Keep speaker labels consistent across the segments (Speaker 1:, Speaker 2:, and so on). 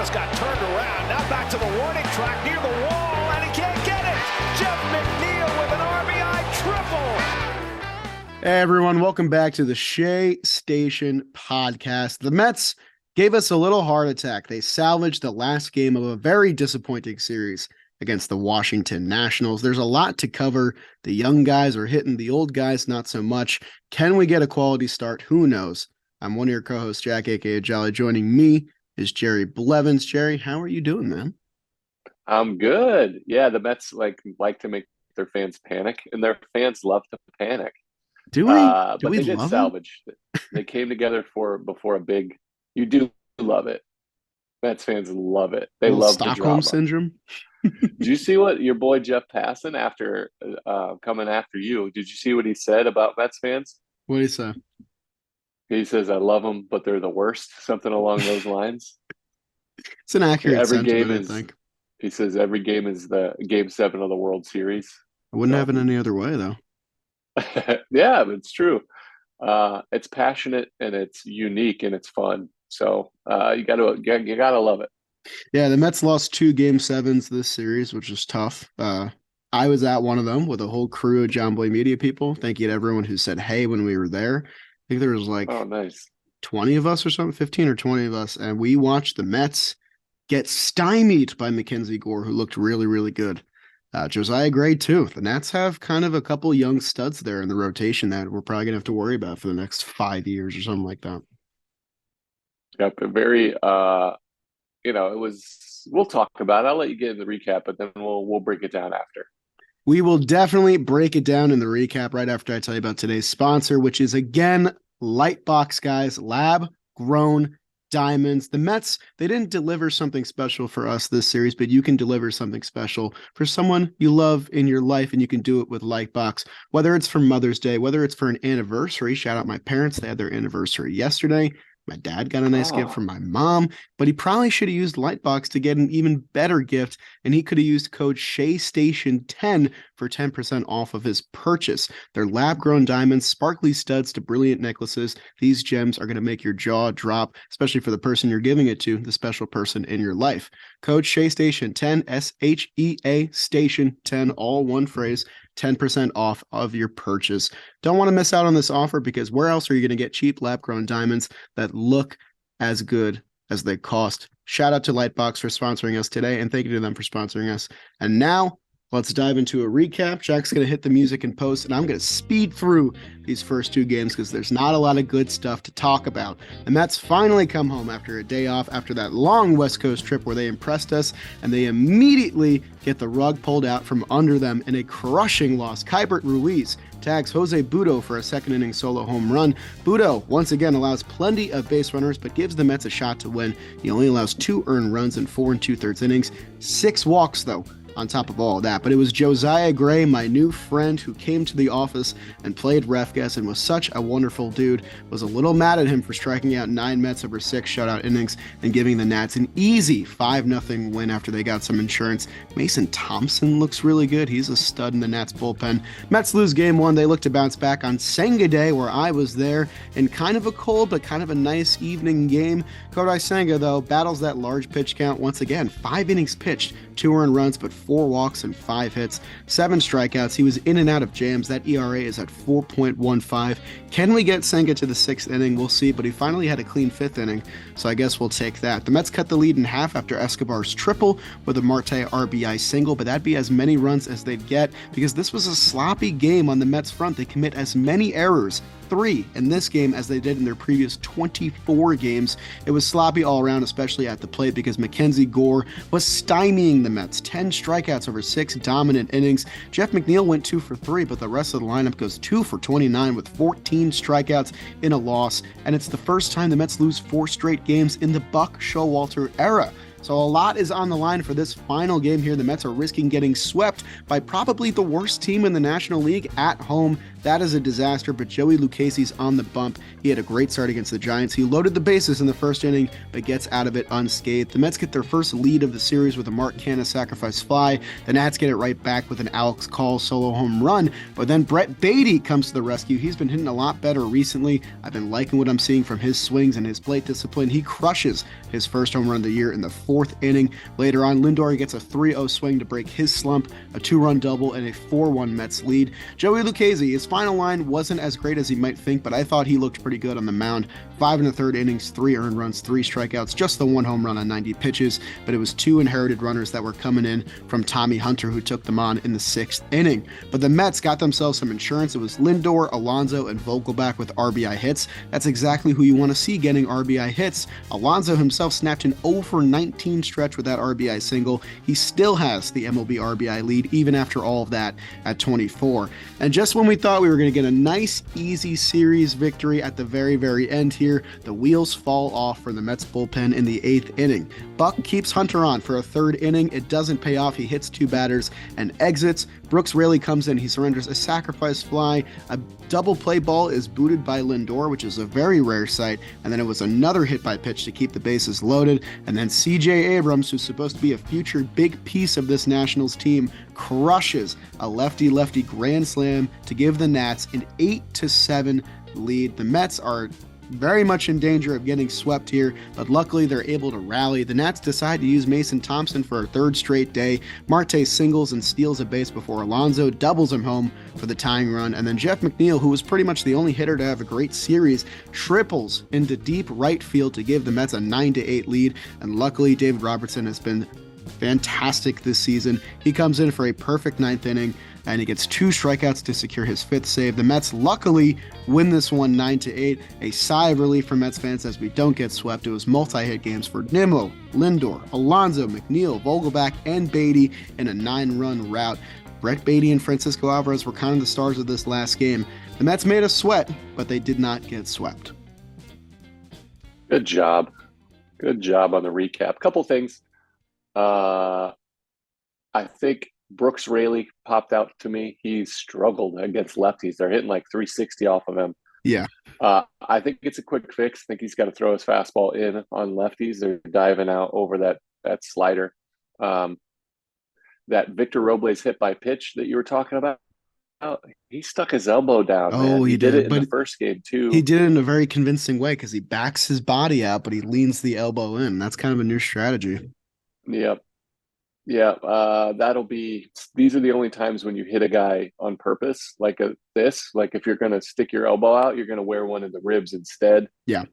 Speaker 1: Travis got turned around. Now back to the warning track near the wall, and he can't get it. Jeff McNeil with an RBI triple.
Speaker 2: Hey everyone, welcome back to the Shea Station podcast. The Mets gave us a little heart attack. They salvaged the last game of a very disappointing series against the Washington Nationals. There's a lot to cover. The young guys are hitting, the old guys not so much. Can we get a quality start? Who knows? I'm one of your co-hosts, Jack, aka Jolly. Joining me is Jerry Blevins. Jerry, how are you doing, man?
Speaker 3: I'm good. Yeah, the Mets like to make their fans panic, and their fans love to panic.
Speaker 2: Do we?
Speaker 3: But
Speaker 2: we
Speaker 3: they did salvage. They came together before a big. You do love it. Mets fans love it. They love the
Speaker 2: Stockholm
Speaker 3: drama.
Speaker 2: syndrome.
Speaker 3: Did you see what your boy Jeff Passan after coming after you? Did you see what he said about Mets fans?
Speaker 2: What did he say?
Speaker 3: He says, "I love them, but they're the worst." Something along those lines.
Speaker 2: It's an accurate
Speaker 3: every
Speaker 2: sentiment,
Speaker 3: game is.
Speaker 2: I think.
Speaker 3: He says every game is the Game 7 of the World Series.
Speaker 2: I wouldn't have it any other way, though.
Speaker 3: Yeah, it's true. It's passionate and it's unique and it's fun. So you gotta love it.
Speaker 2: Yeah, the Mets lost 2 Game 7s this series, which was tough. I was at one of them with a whole crew of Jomboy Media people. Thank you to everyone who said hey when we were there. I think there was like
Speaker 3: nice.
Speaker 2: 20 of us or something, 15 or 20 of us, and we watched the Mets get stymied by Mackenzie Gore, who looked really, really good. Josiah Gray, too. The Nats have kind of a couple young studs there in the rotation that we're probably going to have to worry about for the next 5 years or something like that.
Speaker 3: Yep, very, it was, we'll talk about it. I'll let you get in the recap, but then we'll break it down after.
Speaker 2: We will definitely break it down in the recap right after I tell you about today's sponsor, which is, again, Lightbox, guys. Lab-grown diamonds. The Mets, they didn't deliver something special for us this series, but you can deliver something special for someone you love in your life, and you can do it with Lightbox. Whether it's for Mother's Day, whether it's for an anniversary, shout out my parents, they had their anniversary yesterday. My dad got a nice gift from my mom, but he probably should have used Lightbox to get an even better gift, and he could have used code Shea Station 10 for 10% off of his purchase. They're lab-grown diamonds, sparkly studs to brilliant necklaces. These gems are going to make your jaw drop, especially for the person you're giving it to, the special person in your life. Code Shea Station 10, SHEA Station 10, all one phrase. 10% off of your purchase. Don't want to miss out on this offer, because where else are you going to get cheap lab-grown diamonds that look as good as they cost? Shout out to Lightbox for sponsoring us today, and thank you to them for sponsoring us. And now, let's dive into a recap. Jack's going to hit the music and post, and I'm going to speed through these first 2 games because there's not a lot of good stuff to talk about. The Mets finally come home after a day off after that long West Coast trip where they impressed us, and they immediately get the rug pulled out from under them in a crushing loss. Keibert Ruiz tags Jose Butto for a second-inning solo home run. Butto once again allows plenty of base runners, but gives the Mets a shot to win. He only allows 2 earned runs in 4 2/3 innings. 6 walks, though, on top of all of that. But it was Josiah Gray, my new friend, who came to the office and played ref guest and was such a wonderful dude. Was a little mad at him for striking out 9 Mets over 6 shutout innings and giving the Nats an easy 5-0 win after they got some insurance. Mason Thompson looks really good. He's a stud in the Nats bullpen. Mets lose game 1. They look to bounce back on Senga Day, where I was there, in kind of a cold but kind of a nice evening game. Kodai Senga, though, battles that large pitch count once again. 5 innings pitched, 2 earned runs, but 4 walks and 5 hits, 7 strikeouts. He was in and out of jams. That ERA is at 4.15. Can we get Senga to the 6th inning? We'll see, but he finally had a clean 5th inning, so I guess we'll take that. The Mets cut the lead in half after Escobar's triple with a Marte RBI single, but that'd be as many runs as they'd get because this was a sloppy game on the Mets front. They commit as many errors, 3 in this game, as they did in their previous 24 games. It was sloppy all around, especially at the plate, because Mackenzie Gore was stymieing the Mets. 10 strikeouts over 6 dominant innings. Jeff McNeil went 2 for 3, but the rest of the lineup goes 2 for 29 with 14 strikeouts in a loss. And it's the first time the Mets lose 4 straight games in the Buck Showalter era. So a lot is on the line for this final game here. The Mets are risking getting swept by probably the worst team in the National League at home. That is a disaster, but Joey Lucchese's on the bump. He had a great start against the Giants. He loaded the bases in the first inning, but gets out of it unscathed. The Mets get their first lead of the series with a Mark Canha sacrifice fly. The Nats get it right back with an Alex Call solo home run, but then Brett Beatty comes to the rescue. He's been hitting a lot better recently. I've been liking what I'm seeing from his swings and his plate discipline. He crushes his first home run of the year in the fourth inning. Later on, Lindor gets a 3-0 swing to break his slump, a 2-run double, and a 4-1 Mets lead. Joey Lucchese, his final line wasn't as great as you might think, but I thought he looked pretty good on the mound. 5 1/3 innings, 3 earned runs, 3 strikeouts, just the 1 home run on 90 pitches, but it was 2 inherited runners that were coming in from Tommy Hunter, who took them on in the 6th inning. But the Mets got themselves some insurance. It was Lindor, Alonso, and Vogelbach with RBI hits. That's exactly who you want to see getting RBI hits. Alonso himself snapped an 0-for-19 stretch with that RBI single. He still has the MLB RBI lead, even after all of that at 24. And just when we thought we were going to get a nice, easy series victory at the very, very end here, the wheels fall off for the Mets bullpen in the 8th inning. Buck keeps Hunter on for a 3rd inning. It doesn't pay off. He hits 2 batters and exits. Brooks Raley comes in. He surrenders a sacrifice fly. A double play ball is booted by Lindor, which is a very rare sight. And then it was another hit by pitch to keep the bases loaded. And then CJ Abrams, who's supposed to be a future big piece of this Nationals team, crushes a lefty-lefty grand slam to give the Nats an 8-7 lead. The Mets are very much in danger of getting swept here, but luckily they're able to rally. The Nats decide to use Mason Thompson for a 3rd straight day. Marte singles and steals a base before Alonso doubles him home for the tying run, and then Jeff McNeil, who was pretty much the only hitter to have a great series, triples into deep right field to give the Mets a 9-8 lead, and luckily David Robertson has been fantastic this season. He comes in for a perfect 9th inning, and he gets 2 strikeouts to secure his 5th save. The Mets luckily win this one 9-8. A sigh of relief for Mets fans as we don't get swept. It was multi-hit games for Nimmo, Lindor, Alonso, McNeil, Vogelbach, and Beatty in a 9-run rout. Brett Beatty and Francisco Alvarez were kind of the stars of this last game. The Mets made us sweat, but they did not get swept.
Speaker 3: Good job. Good job on the recap. Couple things. I think Brooks Raley popped out to me. He's struggled against lefties. They're hitting like 360 off of him.
Speaker 2: Yeah.
Speaker 3: I think it's a quick fix. I think he's got to throw his fastball in on lefties. They're diving out over that slider. That Victor Robles hit by pitch that you were talking about, he stuck his elbow down.
Speaker 2: Oh,
Speaker 3: man.
Speaker 2: he
Speaker 3: did it in
Speaker 2: but
Speaker 3: the first game too.
Speaker 2: He did it in a very convincing way because he backs his body out, but he leans the elbow in. That's kind of a new strategy.
Speaker 3: Yep. Yeah, these are the only times when you hit a guy on purpose, like this. Like if you're going to stick your elbow out, you're going to wear one in the ribs instead.
Speaker 2: Yeah.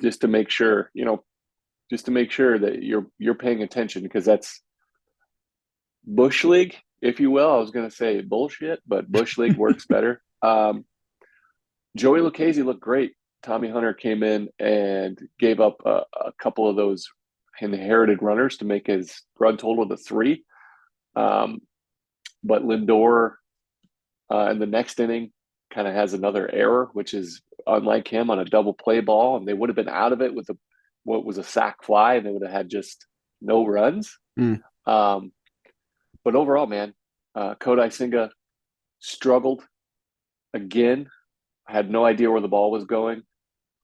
Speaker 3: Just to make sure, that you're paying attention, because that's Bush League, if you will. I was going to say bullshit, but Bush League works better. Joey Lucchese looked great. Tommy Hunter came in and gave up a couple of those inherited runners to make his run total to 3. But Lindor in the next inning kind of has another error, which is unlike him, on a double play ball, and they would have been out of it with what was a sac fly, and they would have had just no runs. But overall, man, Kodai Senga struggled again. Had no idea where the ball was going,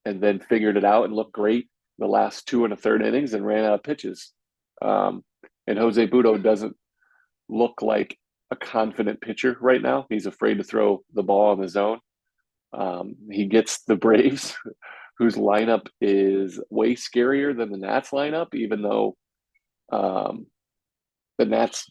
Speaker 3: and then figured it out and looked great the last 2 1/3 innings and ran out of pitches. And Jose Butto doesn't look like a confident pitcher right now. He's afraid to throw the ball on the zone. He gets the Braves, whose lineup is way scarier than the Nats lineup, even though the Nats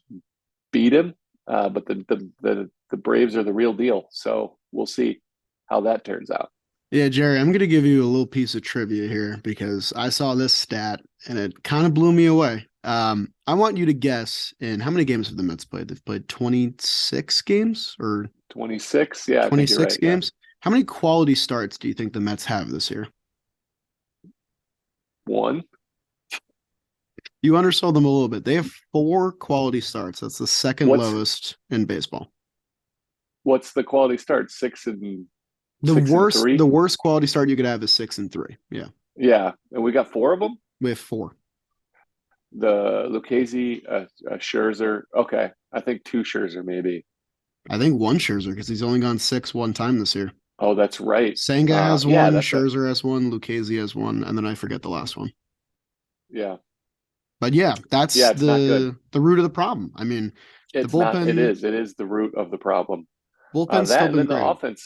Speaker 3: beat him. But the Braves are the real deal. So we'll see how that turns out.
Speaker 2: Yeah, Jerry, I'm going to give you a little piece of trivia here because I saw this stat and it kind of blew me away. I want you to guess in how many games have the Mets played? They've played 26 games or
Speaker 3: 26. Yeah,
Speaker 2: 26
Speaker 3: right,
Speaker 2: games. Yeah. How many quality starts do you think the Mets have this year?
Speaker 3: 1.
Speaker 2: You undersold them a little bit. They have 4 quality starts. That's the second lowest in baseball.
Speaker 3: What's the quality start? 6 and
Speaker 2: the worst quality start you could have is 6-3. Yeah.
Speaker 3: Yeah, and we got 4 of them.
Speaker 2: We have 4.
Speaker 3: The Lucchese, Scherzer. Okay, I think 2 Scherzer maybe.
Speaker 2: I think one Scherzer because he's only gone six one time this year.
Speaker 3: Oh, that's right.
Speaker 2: Senga has
Speaker 3: Yeah,
Speaker 2: one,
Speaker 3: that's a
Speaker 2: Scherzer has one, Lucchesi has one, and then I forget the last one.
Speaker 3: yeah.
Speaker 2: But yeah, that's
Speaker 3: Yeah, it's not good.
Speaker 2: the root of the problem. I mean, the
Speaker 3: It's not. It
Speaker 2: bullpen
Speaker 3: is. It is the root of the problem.
Speaker 2: bullpen's still
Speaker 3: That and
Speaker 2: been
Speaker 3: then
Speaker 2: great.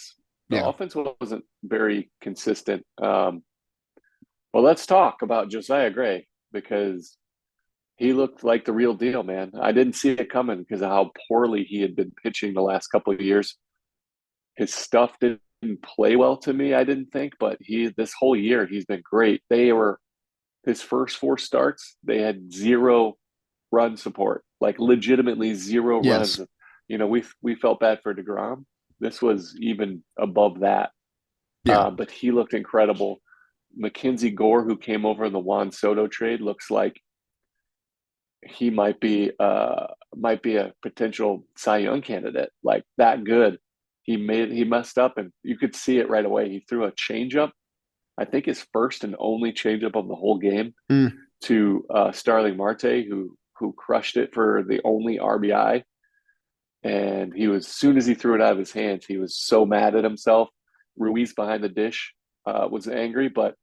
Speaker 3: the
Speaker 2: Yeah.
Speaker 3: offense wasn't very consistent. Well, let's talk about Josiah Gray because he looked like the real deal, man. I didn't see it coming because of how poorly he had been pitching the last couple of years. His stuff didn't play well to me, I didn't think, but he this whole year he's been great. They were his first four starts, they had zero run support, like legitimately zero
Speaker 2: Yes.
Speaker 3: runs. We felt bad for DeGrom. This was even above that.
Speaker 2: Yeah.
Speaker 3: But he looked incredible. Mackenzie Gore, who came over in the Juan Soto trade, looks like he might be a potential Cy Young candidate. Like that good. He messed up, and you could see it right away. He threw a changeup, I think his first and only changeup of the whole game,
Speaker 2: Mm.
Speaker 3: to Starling Marte, who crushed it for the only RBI. And he was, as soon as he threw it out of his hands, he was so mad at himself. Ruiz behind the dish was angry, but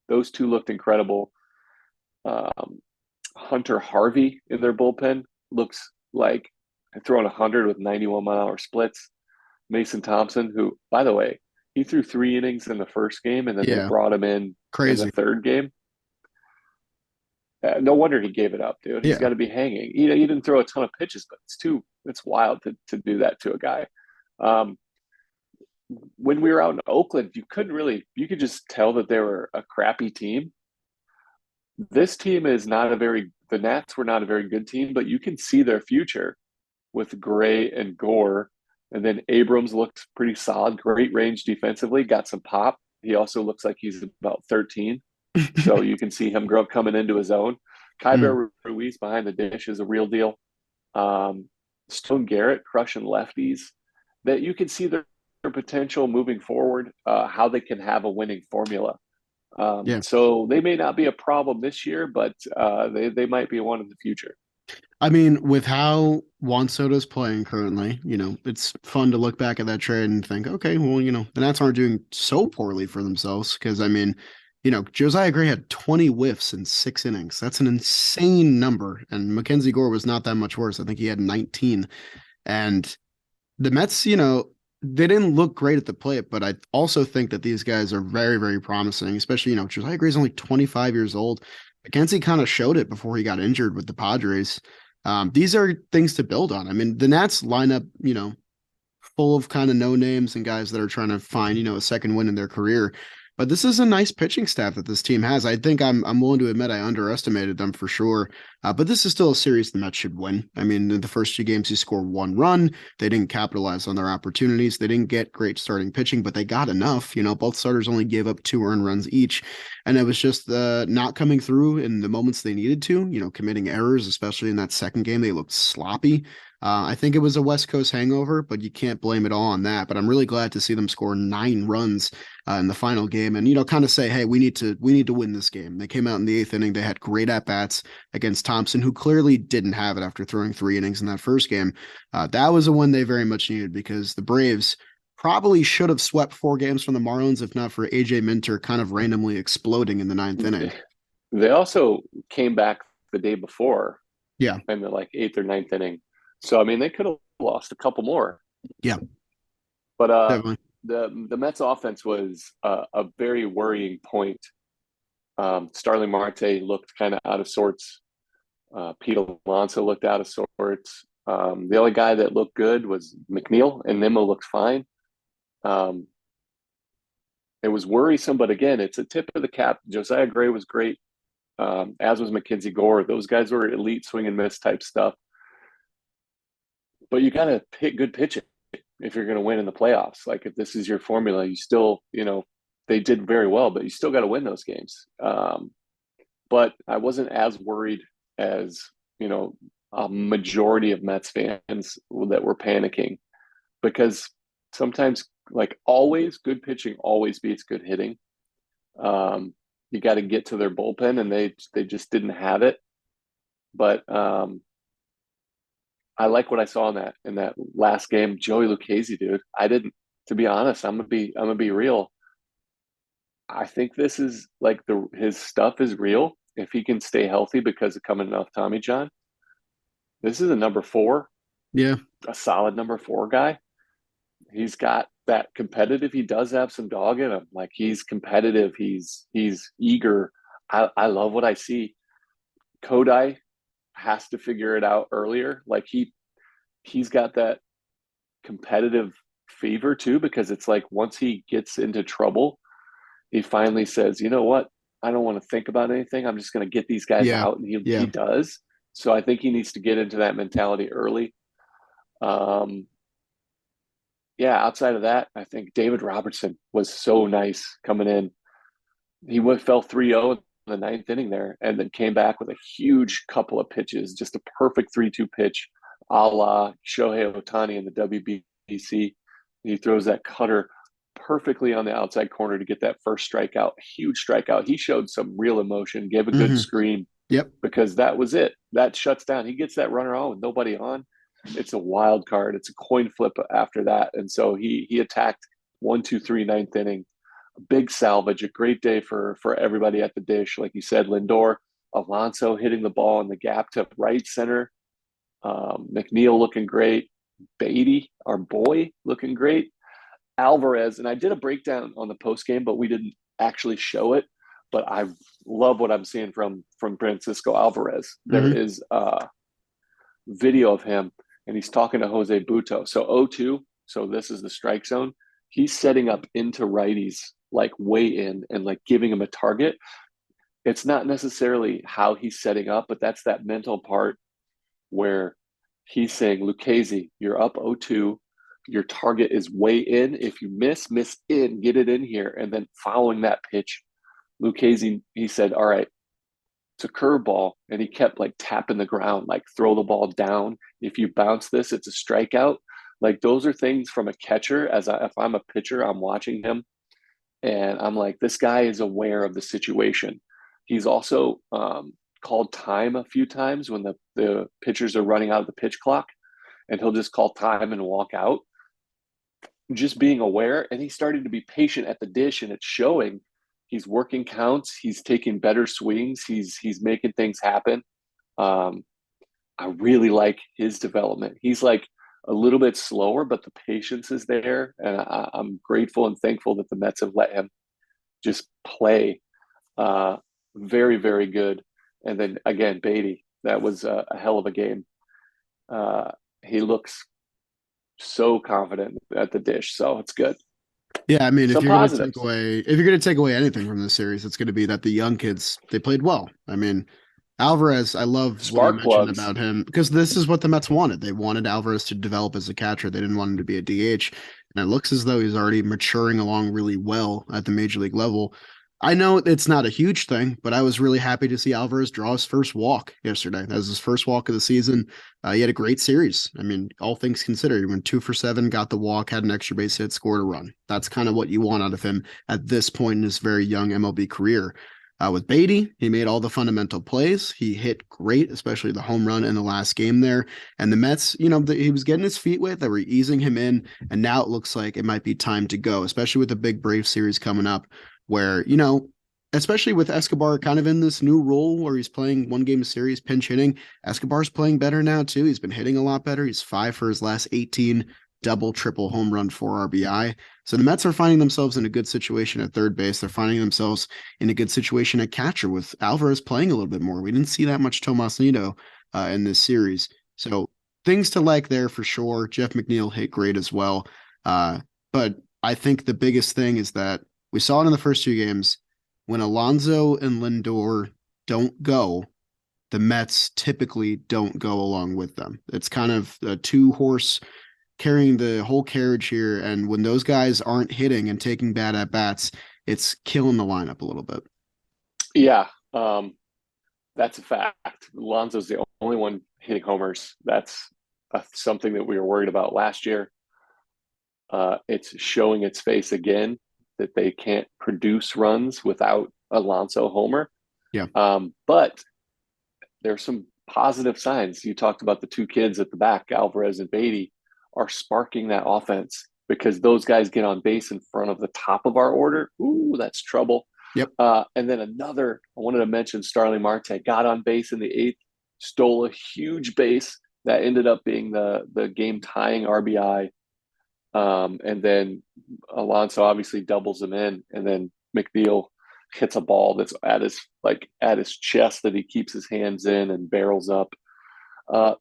Speaker 3: those two looked incredible. Um, Hunter Harvey in their bullpen looks like throwing 100 with 91-mile-an-hour splits. Mason Thompson, who, by the way, he threw 3 innings in the first game, and then they
Speaker 2: Yeah.
Speaker 3: brought him in the
Speaker 2: Crazy.
Speaker 3: third game. No wonder he gave it up, dude. He's
Speaker 2: Yeah.
Speaker 3: got to be hanging. He didn't throw a ton of pitches, but it's wild to do that to a guy. Um, when we were out in Oakland, you could just tell that they were a crappy team. This team is not the Nats were not a very good team, but you can see their future with Gray and Gore. And then Abrams looks pretty solid, great range defensively, got some pop. He also looks like he's about 13. So you can see him grow coming into his own.
Speaker 2: Mm.
Speaker 3: Kyber Ruiz behind the dish is a real deal. Um, Stone Garrett crushing lefties. That you can see their potential moving forward, how they can have a winning formula.
Speaker 2: Yeah.
Speaker 3: So they may not be a problem this year, but they might be one in the future.
Speaker 2: I mean, with how Juan Soto's playing currently, it's fun to look back at that trade and think, okay, well, the Nats aren't doing so poorly for themselves. Because, I mean, Josiah Gray had 20 whiffs in 6 innings. That's an insane number. And Mackenzie Gore was not that much worse. I think he had 19. And the Mets, they didn't look great at the plate, but I also think that these guys are very, very promising, especially, Josiah Gray's only 25 years old. Mackenzie kind of showed it before he got injured with the Padres. These are things to build on. I mean, the Nats lineup, full of kind of no names and guys that are trying to find, a second win in their career. But this is a nice pitching staff that this team has. I think I'm willing to admit I underestimated them for sure. But this is still a series the Mets should win. I mean, in the first two games, you score one run. They didn't capitalize on their opportunities. They didn't get great starting pitching, but they got enough. Both starters only gave up 2 earned runs each. And it was just not coming through in the moments they needed to, committing errors, especially in that second game. They looked sloppy. I think it was a West Coast hangover, but you can't blame it all on that. But I'm really glad to see them score 9 runs in the final game, and kind of say, hey, we need to win this game. They came out in the eighth inning. They had great at bats against Thompson, who clearly didn't have it after throwing 3 innings in that first game. That was a win they very much needed because the Braves probably should have swept 4 games from the Marlins if not for AJ Minter kind of randomly exploding in the ninth inning.
Speaker 3: They also came back the day before
Speaker 2: Yeah,
Speaker 3: in the like eighth or ninth inning. So I mean, they could have lost a couple more.
Speaker 2: yeah,
Speaker 3: But
Speaker 2: definitely.
Speaker 3: the Mets offense was a very worrying point. Starling Marte looked kind of out of sorts. Pete Alonso looked out of sorts. The only guy that looked good was McNeil, and Nimmo looked fine. Um, it was worrisome, but again, it's a tip of the cap. Josiah Gray was great, as was Mackenzie Gore. Those guys were elite swing and miss type stuff. But you got to pick good pitching if you're going to win in the playoffs. Like if this is your formula, you still, they did very well, but you still got to win those games. But I wasn't as worried as, a majority of Mets fans that were panicking because sometimes, like always, good pitching always beats good hitting. You got to get to their bullpen, and they just didn't have it. But I like what I saw in that last game. Joey Lucchesi, dude. I didn't, to be honest, I'm gonna be real. I think this is like his stuff is real. If he can stay healthy because of coming off Tommy John, this is a number four,
Speaker 2: Yeah.
Speaker 3: a solid number four guy. He's got that competitive. He does have some dog in him. Like he's competitive. He's eager. I love what I see. Kodai has to figure it out earlier. Like he's got that competitive fever too, because it's like once he gets into trouble, he finally says, you know what? I don't want to think about anything. I'm just going to get these guys
Speaker 2: Yeah.
Speaker 3: out. And he
Speaker 2: Yeah.
Speaker 3: does. So I think he needs to get into that mentality early. Um, yeah, outside of that, I think David Robertson was so nice coming in. He fell 3-0 in the ninth inning there and then came back with a huge couple of pitches, just a perfect 3-2 pitch a la Shohei Ohtani in the WBC. He throws that cutter perfectly on the outside corner to get that first strikeout, huge strikeout. He showed some real emotion, gave a good scream
Speaker 2: Yep.
Speaker 3: because that was it. That shuts down. He gets that runner on with nobody on. It's a wild card. It's a coin flip after that. And so he attacked 1-2-3 ninth inning. A big salvage, a great day for everybody at the dish. Like you said, Lindor, Alonso hitting the ball in the gap to right center. McNeil looking great. Beatty, our boy, looking great. Alvarez, and I did a breakdown on the post game, but we didn't actually show it. But I love what I'm seeing from Francisco Alvarez. There is a video of him, and he's talking to Jose Buto. So 0-2, so this is the strike zone. He's setting up into righties, like way in, and like giving him a target. It's not necessarily how he's setting up, but that's that mental part where he's saying, Lucchesi, you're up 0-2. Your target is way in. If you miss in, get it in here. And then following that pitch, Lucchesi, he said, all right, it's a curveball. And he kept like tapping the ground, like throw the ball down. If you bounce this, it's a strikeout. Like those are things from a catcher. If I'm a pitcher, I'm watching him and I'm like, this guy is aware of the situation. He's also called time a few times when the pitchers are running out of the pitch clock, and he'll just call time and walk out. Just being aware, and he's starting to be patient at the dish, and it's showing. He's working counts. He's taking better swings. He's making things happen. I really like his development. He's like a little bit slower, but the patience is there, and I'm grateful and thankful that the Mets have let him just play. Very, very good. And then again, Beatty, that was a hell of a game. He looks so confident at the dish, so it's good.
Speaker 2: Yeah, I mean,
Speaker 3: Some positives.
Speaker 2: if you're gonna take away anything from this series, it's gonna be that the young kids they played well. I mean, Alvarez, I love what you
Speaker 3: Spark
Speaker 2: mentioned
Speaker 3: plugs.
Speaker 2: about him because this is what the Mets wanted. They wanted Alvarez to develop as a catcher. They didn't want him to be a DH. And it looks as though he's already maturing along really well at the major league level. I know it's not a huge thing, but I was really happy to see Alvarez draw his first walk yesterday. That was his first walk of the season. He had a great series. I mean, all things considered, he went 2 for 7, got the walk, had an extra base hit, scored a run. That's kind of what you want out of him at this point in his very young MLB career. With Beatty, he made all the fundamental plays. He hit great, especially the home run in the last game there. And the Mets, he was getting his feet wet. They were easing him in. And now it looks like it might be time to go, especially with the big Brave series coming up where, especially with Escobar kind of in this new role where he's playing one game a series, pinch hitting. Escobar's playing better now, too. He's been hitting a lot better. He's 5 for his last 18, double, triple, home run, 4 RBI. So the Mets are finding themselves in a good situation at third base. They're finding themselves in a good situation at catcher with Alvarez playing a little bit more. We didn't see that much Tomas Nido in this series. So things to like there for sure. Jeff McNeil hit great as well. But I think the biggest thing is that we saw it in the first 2 games. When Alonso and Lindor don't go, the Mets typically don't go along with them. It's kind of a 2-horse carrying the whole carriage here. And when those guys aren't hitting and taking bad at bats, it's killing the lineup a little bit.
Speaker 3: Yeah, that's a fact. Alonso's the only one hitting homers. That's something that we were worried about last year. It's showing its face again that they can't produce runs without Alonso homer.
Speaker 2: Yeah.
Speaker 3: But there's some positive signs. You talked about the two kids at the back, Alvarez and Beatty, are sparking that offense because those guys get on base in front of the top of our order. Ooh, that's trouble.
Speaker 2: Yep.
Speaker 3: And then another, I wanted to mention Starling Marte got on base in the eighth, stole a huge base that ended up being the game tying RBI. And then Alonso obviously doubles him in, and then McNeil hits a ball that's at his chest that he keeps his hands in and barrels up.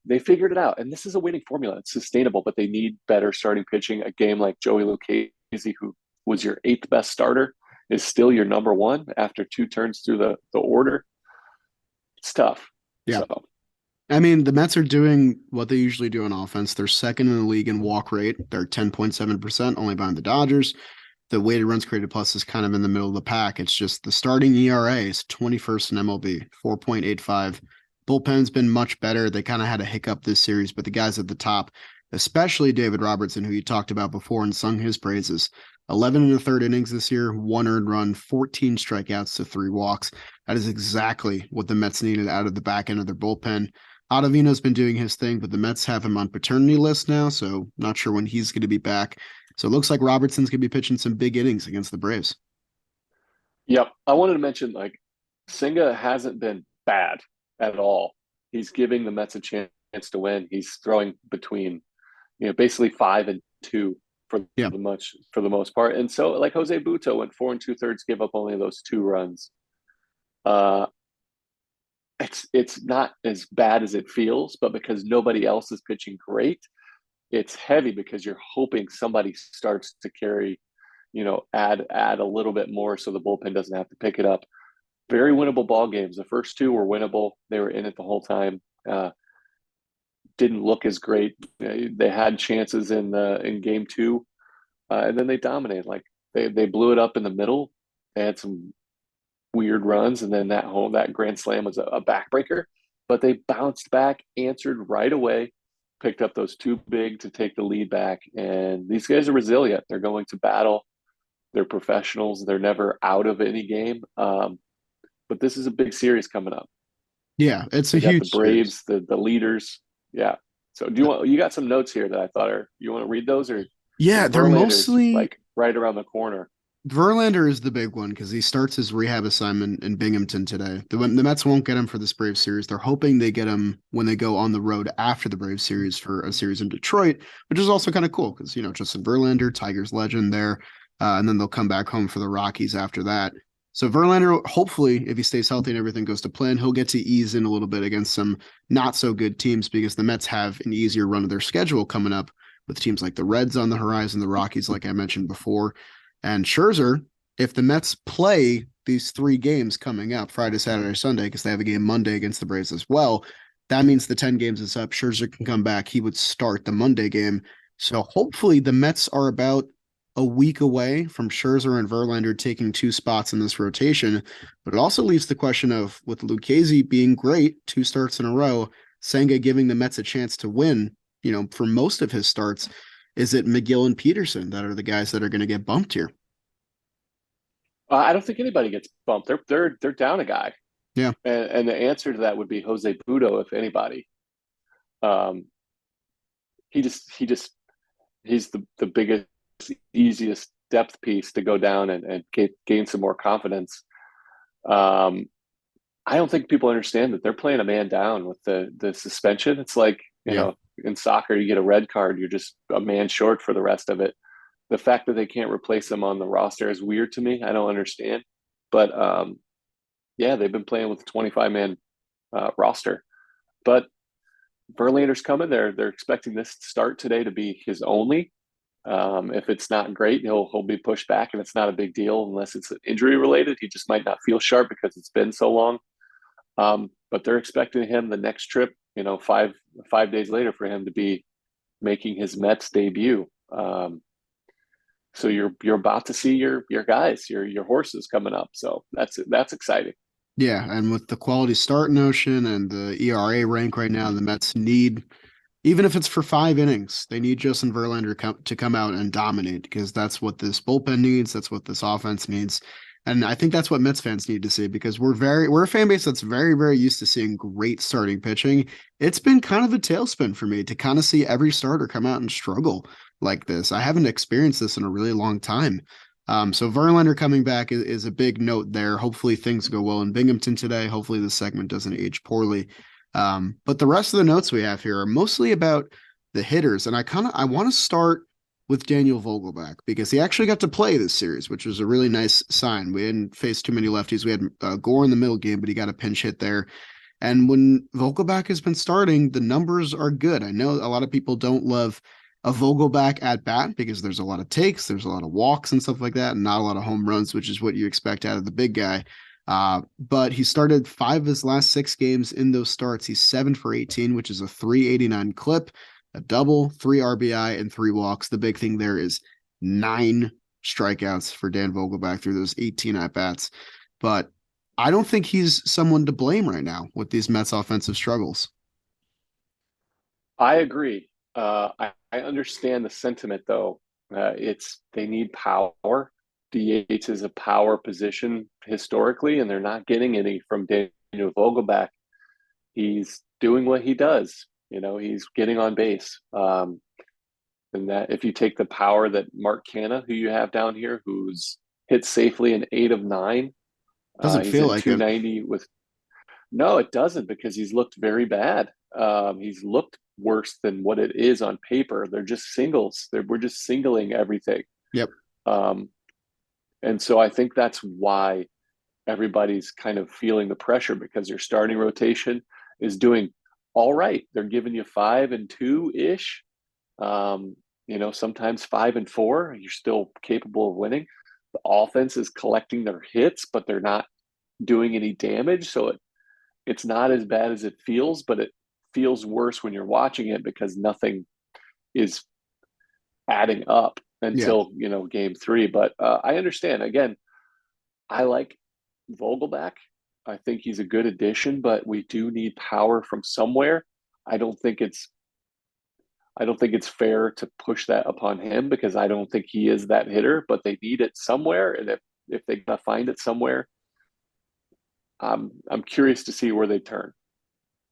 Speaker 3: They figured it out, and this is a winning formula. It's sustainable, but they need better starting pitching. A game like Joey Lucchesi, who was your eighth best starter, is still your number one after two turns through the order. It's tough.
Speaker 2: Yeah.
Speaker 3: So.
Speaker 2: I mean, the Mets are doing what they usually do on offense. They're second in the league in walk rate. They're 10.7%, only behind the Dodgers. The weighted runs created plus is kind of in the middle of the pack. It's just the starting ERA is 21st in MLB, 4.85. Bullpen's been much better. They kind of had a hiccup this series, but the guys at the top, especially David Robertson, who you talked about before and sung his praises, 11 and a third innings this year, 1 earned run, 14 strikeouts to 3 walks. That is exactly what the Mets needed out of the back end of their bullpen. Ottavino's been doing his thing, but the Mets have him on paternity list now, so not sure when he's going to be back. So it looks like Robertson's going to be pitching some big innings against the Braves.
Speaker 3: Yep. I wanted to mention, Senga hasn't been bad at all. He's giving the Mets a chance to win. He's throwing between, basically 5 and 2 for the most part. And so, Jose Butto went 4 2/3, gave up only those 2 runs. It's not as bad as it feels, but because nobody else is pitching great, it's heavy because you're hoping somebody starts to carry, add a little bit more so the bullpen doesn't have to pick it up. Very winnable ball games. The first 2 were winnable. They were in it the whole time. Didn't look as great. They had chances in game 2, and then they dominated. They blew it up in the middle. They had some weird runs, and then that grand slam was a backbreaker, but they bounced back, answered right away, picked up those 2 big to take the lead back. And these guys are resilient. They're going to battle. They're professionals. They're never out of any game. But this is a big series coming up.
Speaker 2: Yeah, it's a huge
Speaker 3: the Braves, the leaders. Yeah. So you got some notes here that I thought you want to read those, or?
Speaker 2: Yeah, they're mostly
Speaker 3: right around the corner.
Speaker 2: Verlander is the big one because he starts his rehab assignment in Binghamton today. The Mets won't get him for this Braves series. They're hoping they get him when they go on the road after the Braves series for a series in Detroit, which is also kind of cool because, Justin Verlander, Tigers legend there, and then they'll come back home for the Rockies after that. So Verlander, hopefully, if he stays healthy and everything goes to plan, he'll get to ease in a little bit against some not so good teams because the Mets have an easier run of their schedule coming up with teams like the Reds on the horizon, the Rockies, like I mentioned before. And Scherzer, if the Mets play these 3 games coming up, Friday, Saturday, Sunday, because they have a game Monday against the Braves as well, that means the 10 games is up. Scherzer can come back. He would start the Monday game. So hopefully the Mets are about a week away from Scherzer and Verlander taking 2 spots in this rotation. But it also leaves the question of, with Lucchesi being great, 2 starts in a row, Senga giving the Mets a chance to win, for most of his starts, is it McGill and Peterson that are the guys that are going to get bumped here?
Speaker 3: I don't think anybody gets bumped. They're down a guy.
Speaker 2: Yeah,
Speaker 3: and the answer to that would be Jose Butto, if anybody. He's the biggest, easiest depth piece to go down and gain some more confidence. I don't think people understand that they're playing a man down with the suspension. It's like, in soccer, you get a red card, you're just a man short for the rest of it. The fact that they can't replace him on the roster is weird to me. I don't understand. But they've been playing with a 25-man roster. But Verlander's coming. They're expecting this start today to be his only. If it's not great, he'll be pushed back, and it's not a big deal unless it's injury related. He just might not feel sharp because it's been so long. But they're expecting him the next trip, 5 days later, for him to be making his Mets debut. So you're about to see your guys, your horses coming up. So that's exciting.
Speaker 2: Yeah, and with the quality start notion and the ERA rank right now, the Mets need, even if it's for 5 innings, they need Justin Verlander to come out and dominate because that's what this bullpen needs. That's what this offense needs. And I think that's what Mets fans need to see because we're a fan base that's very, very used to seeing great starting pitching. It's been kind of a tailspin for me to kind of see every starter come out and struggle like this. I haven't experienced this in a really long time. So Verlander coming back is a big note there. Hopefully things go well in Binghamton today. Hopefully the segment doesn't age poorly. But the rest of the notes we have here are mostly about the hitters, and I want to start with Daniel Vogelback because he actually got to play this series, which was a really nice sign. We didn't face too many lefties. We had Gore in the middle game, but he got a pinch hit there. And when Vogelback has been starting, the numbers are good. I know a lot of people don't love a Vogelback at bat because there's a lot of takes, there's a lot of walks and stuff like that, and not a lot of home runs, which is what you expect out of the big guy. But he started 5 of his last 6 games in those starts. He's 7 for 18, which is a 389 clip, a double, 3 RBI, and 3 walks. The big thing there is 9 strikeouts for Dan Vogelback through those 18 at bats. But I don't think he's someone to blame right now with these Mets offensive struggles.
Speaker 3: I agree. I understand the sentiment though. They need power. DH is a power position historically, and they're not getting any from Daniel Vogelback. He's doing what he does. He's getting on base. And that if you take the power that Mark Canha, who you have down here, who's hit safely in 8 of 9,
Speaker 2: Doesn't
Speaker 3: he's
Speaker 2: feel
Speaker 3: at
Speaker 2: like it.
Speaker 3: 290 with. No, it doesn't because he's looked very bad. He's looked worse than what it is on paper. They're just singles. We're just singling everything.
Speaker 2: Yep.
Speaker 3: Um, and so I think that's why everybody's kind of feeling the pressure because your starting rotation is doing all right. They're giving you 5 and 2 ish. Sometimes 5 and 4. You're still capable of winning. The offense is collecting their hits, but they're not doing any damage. So it's not as bad as it feels, but it feels worse when you're watching it because nothing is adding up
Speaker 2: Yeah.
Speaker 3: until game 3. But I understand. Again, I like Vogelback. I think he's a good addition, but we do need power from somewhere. I don't think it's fair to push that upon him because I don't think he is that hitter, but they need it somewhere. And if they gotta find it somewhere, I'm curious to see where they turn.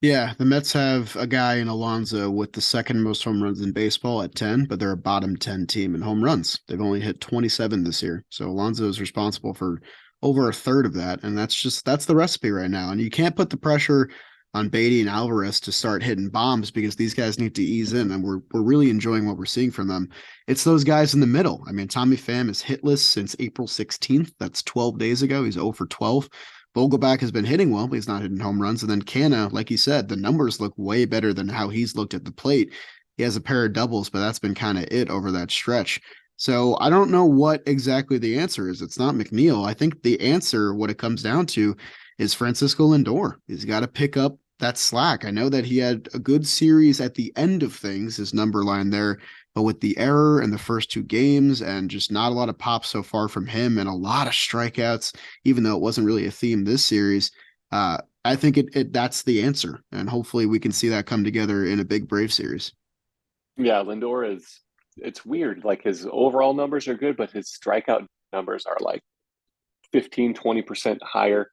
Speaker 2: Yeah, the Mets have a guy in Alonso with the second most home runs in baseball at 10, but they're a bottom 10 team in home runs. They've only hit 27 this year. So Alonso is responsible for over a third of that. And that's the recipe right now. And you can't put the pressure on Beatty and Alvarez to start hitting bombs because these guys need to ease in. And we're really enjoying what we're seeing from them. It's those guys in the middle. I mean, Tommy Pham is hitless since April 16th. That's 12 days ago. He's 0 for 12. Vogelback has been hitting well, but he's not hitting home runs. And then Canha, like you said, the numbers look way better than how he's looked at the plate. He has a pair of doubles, but that's been kind of it over that stretch. So I don't know what exactly the answer is. It's not McNeil. I think the answer, what it comes down to, is Francisco Lindor. He's got to pick up that slack. I know that he had a good series at the end of things, his number line there, but with the error in the first 2 games and just not a lot of pop so far from him and a lot of strikeouts, even though it wasn't really a theme this series, I think that's the answer. And hopefully we can see that come together in a big Brave series.
Speaker 3: Yeah, Lindor it's weird. Like his overall numbers are good, but his strikeout numbers are like 15-20% higher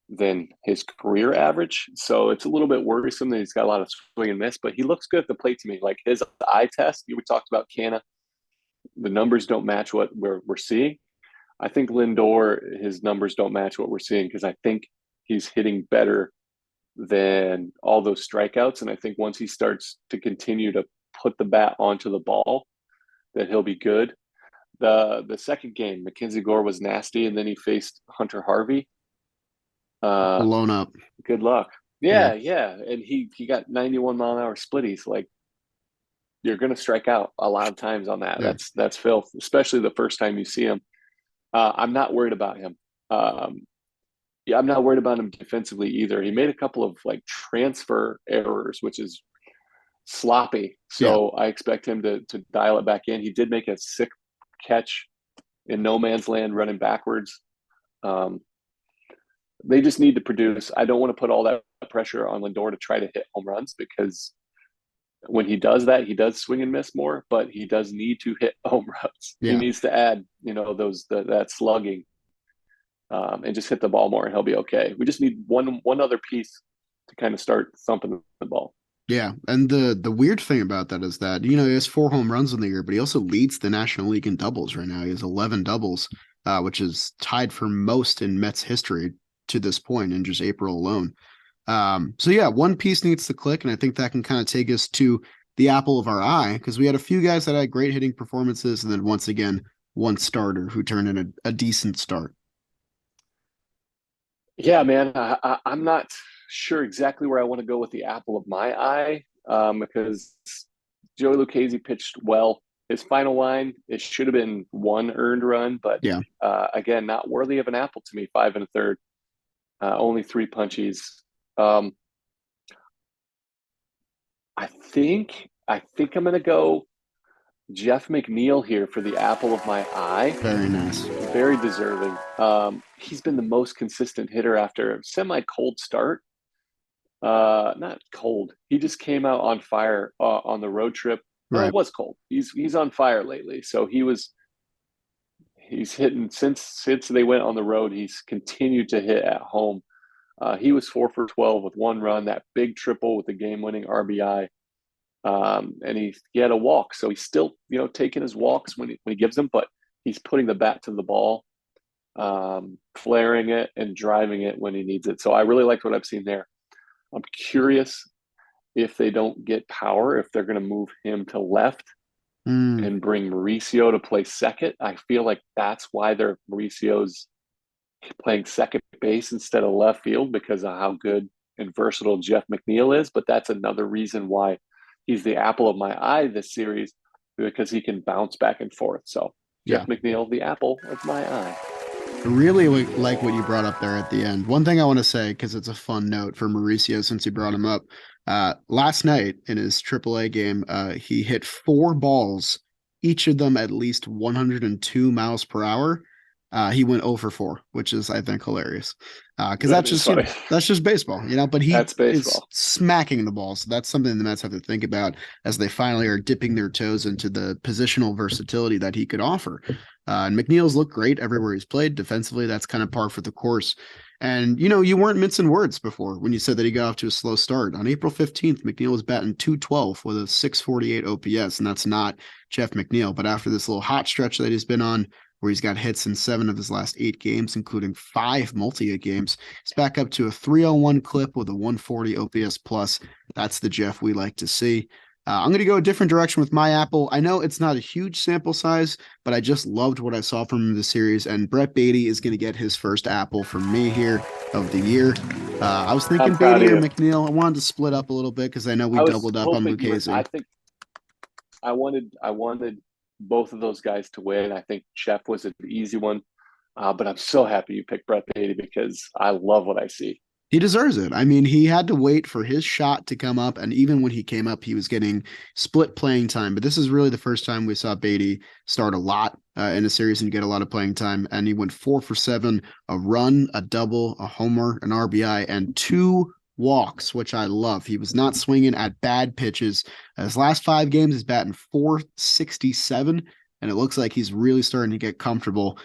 Speaker 3: than his career average. So it's a little bit worrisome that he's got a lot of swing and miss, but he looks good at the plate to me. Like his eye test, we talked about Canha, the numbers don't match what we're seeing. I think Lindor, his numbers don't match what we're seeing because I think he's hitting better than all those strikeouts. And I think once he starts to continue to put the bat onto the ball, that he'll be good. The second game, Mackenzie Gore was nasty, and then he faced Hunter Harvey.
Speaker 2: Blown up.
Speaker 3: Good luck.
Speaker 2: Yeah.
Speaker 3: Yeah. And he got 91-mile-an-hour splitties. Like you're gonna strike out a lot of times on that.
Speaker 2: Yeah.
Speaker 3: That's filth, especially the first time you see him. I'm not worried about him. Yeah, I'm not worried about him defensively either. He made a couple of like transfer errors, which is sloppy.
Speaker 2: Yeah.
Speaker 3: So I expect him to dial it back in. He did make a sick catch in no man's land running backwards. They just need to produce. I don't want to put all that pressure on Lindor to try to hit home runs because when he does that, he does swing and miss more, but he does need to hit home runs. He
Speaker 2: Yeah.
Speaker 3: needs to add, that slugging. and just hit the ball more, and he'll be okay. We just need one other piece to kind of start thumping the ball.
Speaker 2: Yeah, and the weird thing about that is that, he has 4 home runs in the year, but he also leads the National League in doubles right now. He has 11 doubles, which is tied for most in Mets history to this point in just April alone. So yeah, one piece needs to click, and I think that can kind of take us to the apple of our eye, because we had a few guys that had great hitting performances, and then once again, one starter who turned in a decent start.
Speaker 3: Yeah, man, I'm not sure exactly where I want to go with the apple of my eye, because Joey Lucchesi pitched well. His final line, it should have been one earned run, but
Speaker 2: Yeah.
Speaker 3: again, not worthy of an apple to me. 5 1/3, only 3 punchies. Um, I think I'm gonna go Jeff McNeil here for the apple of my eye.
Speaker 2: Very nice.
Speaker 3: Very deserving. He's been the most consistent hitter after a semi-cold start. Not cold. He just came out on fire on the road trip. Well,
Speaker 2: Right.
Speaker 3: it was cold. He's on fire lately. So he's hitting since they went on the road. He's continued to hit at home. He was 4 for 12 with 1 run, that big triple with the game-winning RBI. And he had a walk, so he's still taking his walks when he gives them, but he's putting the bat to the ball, flaring it and driving it when he needs it. So I really liked what I've seen there. I'm curious if they don't get power, if they're going to move him to left
Speaker 2: Mm,
Speaker 3: and bring Mauricio to play second. I feel like that's why Mauricio's playing second base instead of left field, because of how good and versatile Jeff McNeil is. But that's another reason why he's the apple of my eye this series, because he can bounce back and forth. So Jeff
Speaker 2: yeah.
Speaker 3: McNeil, the apple of my eye.
Speaker 2: I really like what you brought up there at the end. One thing I want to say, because it's a fun note for Mauricio since you brought him up. Last night in his AAA game, he hit 4 balls, each of them at least 102 miles per hour. He went 0 for 4, which is, I think, hilarious. Because
Speaker 3: That
Speaker 2: that's
Speaker 3: is
Speaker 2: just,
Speaker 3: funny.
Speaker 2: that's just baseball, but he
Speaker 3: That's
Speaker 2: is
Speaker 3: baseball.
Speaker 2: smacking the ball. So that's something the Mets have to think about as they finally are dipping their toes into the positional versatility that he could offer. And McNeil's looked great everywhere he's played. Defensively, that's kind of par for the course. And, you weren't mincing words before when you said that he got off to a slow start. On April 15th, McNeil was batting 212 with a 648 OPS, and that's not Jeff McNeil. But after this little hot stretch that he's been on, where he's got hits in 7 of his last 8 games, including 5 multi-hit games, he's back up to a 301 clip with a 140 OPS plus. That's the Jeff we like to see. I'm going to go a different direction with my apple. I know it's not a huge sample size, but I just loved what I saw from him in the series. And Brett Beatty is going to get his first apple from me here of the year. I was
Speaker 3: I'm
Speaker 2: thinking
Speaker 3: proud
Speaker 2: Beatty
Speaker 3: of
Speaker 2: or
Speaker 3: you.
Speaker 2: McNeil. I wanted to split up a little bit because I know we
Speaker 3: I was
Speaker 2: doubled up on
Speaker 3: hoping you were. I
Speaker 2: Lucchesi.
Speaker 3: think I wanted both of those guys to win. I think Jeff was an easy one, but I'm so happy you picked Brett Beatty because I love what I see.
Speaker 2: He deserves it. I mean, he had to wait for his shot to come up, and even when he came up, he was getting split playing time. But this is really the first time we saw Beatty start a lot in a series and get a lot of playing time. And he went 4 for 7, a run, a double, a homer, an RBI, and 2 walks, which I love. He was not swinging at bad pitches. His last 5 games, he's batting 467, and it looks like he's really starting to get comfortable.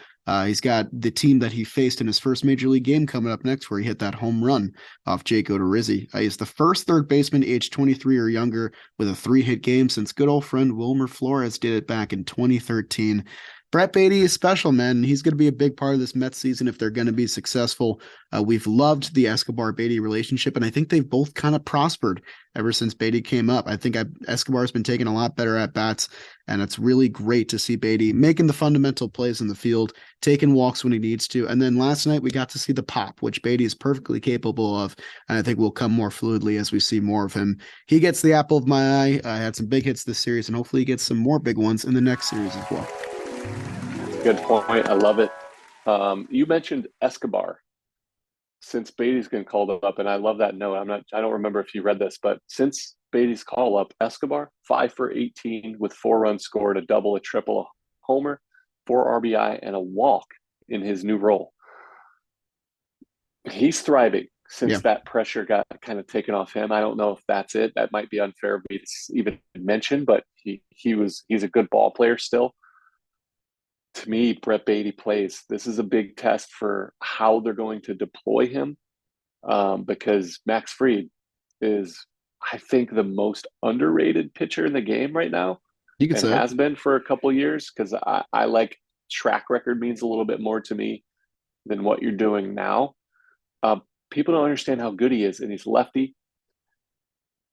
Speaker 2: He's got the team that he faced in his first major league game coming up next, where he hit that home run off Jake Odorizzi. He's the first third baseman aged 23 or younger with a 3-hit game since good old friend Wilmer Flores did it back in 2013. Brett Beatty is special, man. He's going to be a big part of this Mets season if they're going to be successful. We've loved the Escobar-Beatty relationship, and I think they've both kind of prospered ever since Beatty came up. I think Escobar's been taking a lot better at bats, and it's really great to see Beatty making the fundamental plays in the field, taking walks when he needs to. And then last night we got to see the pop, which Beatty is perfectly capable of, and I think will come more fluidly as we see more of him. He gets the apple of my eye. I had some big hits this series, and hopefully he gets some more big ones in the next series as well.
Speaker 3: Good point. I love it. You mentioned Escobar. Since Beatty's been called up, and I love that note. I don't remember if you read this, but since Beatty's call up, Escobar 5 for 18 with 4 runs scored, a double, a triple, a homer, 4 RBI, and a walk in his new role. He's thriving since
Speaker 2: Yeah.
Speaker 3: that pressure got kind of taken off him. I don't know if that's it. That might be unfair of me to even mention, but he's a good ball player still. To me, Brett Beatty plays. This is a big test for how they're going to deploy him, because Max Fried is, I think, the most underrated pitcher in the game right now,
Speaker 2: You could
Speaker 3: and
Speaker 2: say it.
Speaker 3: has been for a couple of years, because I like track record means a little bit more to me than what you're doing now. People don't understand how good he is, and he's lefty.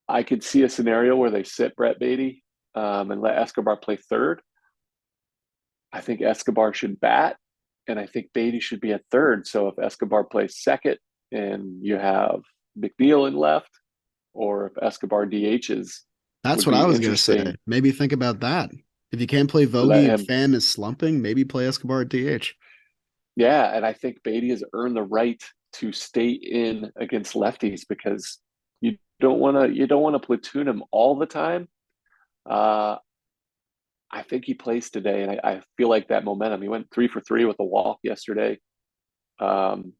Speaker 3: I could see a scenario where they sit Brett Beatty, and let Escobar play third. I think Escobar should bat, and I think Beatty should be at third. So if Escobar plays second and you have McNeil in left, or if Escobar DHs,
Speaker 2: That's
Speaker 3: would
Speaker 2: what I
Speaker 3: be
Speaker 2: was gonna say.
Speaker 3: interesting.
Speaker 2: Maybe think about that. If you can't play
Speaker 3: Let
Speaker 2: Vogie and
Speaker 3: him,
Speaker 2: Fan is slumping, maybe play Escobar at DH.
Speaker 3: yeah. And I think Beatty has earned the right to stay in against lefties, because you don't want to platoon him all the time. Uh, I think he plays today, and I feel like that momentum. He went 3 for 3 with a walk yesterday. Um,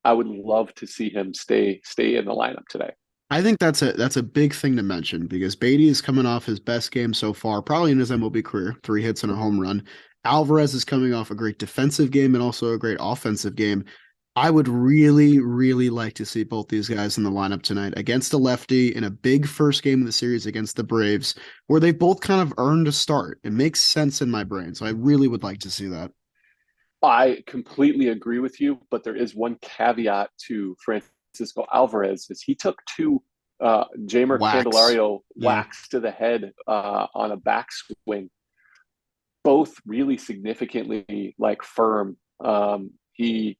Speaker 3: I would love to see him stay in the lineup today.
Speaker 2: I think that's a big thing to mention because Beatty is coming off his best game so far, probably in his MLB career, 3 hits and a home run. Alvarez is coming off a great defensive game and also a great offensive game. I would really, really like to see both these guys in the lineup tonight against a lefty in a big first game of the series against the Braves, where they both kind of earned a start. It makes sense in my brain, so I really would like to see that.
Speaker 3: I completely agree with you, but there is one caveat to Francisco Alvarez: is he took two Jamer
Speaker 2: Wax.
Speaker 3: Candelario
Speaker 2: Yeah.
Speaker 3: whacks to the head on a backswing, both really significantly like firm. He